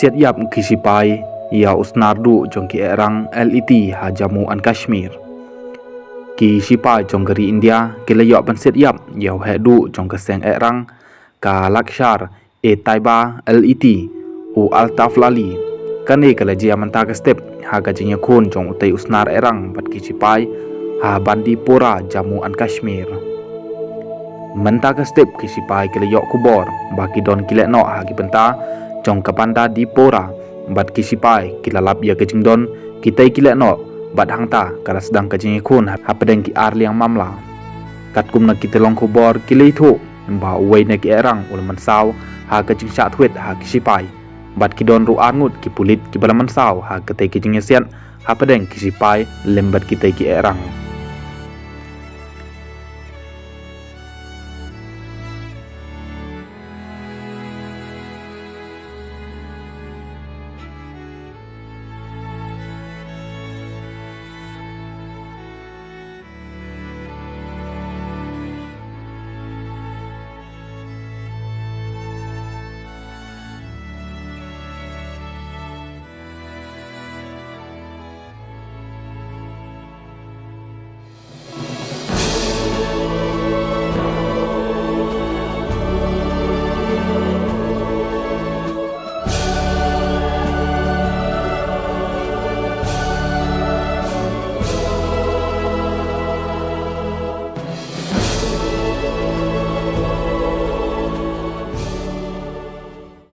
siat yap kisipai ya usnardu jong ki erang LET ha Jammu and Kashmir. Ki sipai jong geri India ki layok ban siat yap yau hedu jong ka seng erang ka Lakshar e Taiba LET u Altaf Lali kane kala jia manta ka step ha ka jinya khun jong utai usnar erang bat ki sipai ha Bandipora Jammu and Kashmir. Menta ka step ki sipai ki layok kubor baki don kilek no ha ki benta jong ka Banda Dipora bat ki sipai ki lalap ya ke jingdon kitai kilek no bat hangta kala sedang ka jingi khun ha pedeng ki ar liang mamla kat kum na kita long kubor ki lei tho ba uai na ki erang ul mansau ha ka jing sha thwet ha ki sipai bat ki don ru angut ki pulit ki bala mansau ha ka tai ki jing sian ha pedeng ki sipai lembat kitai ki erang.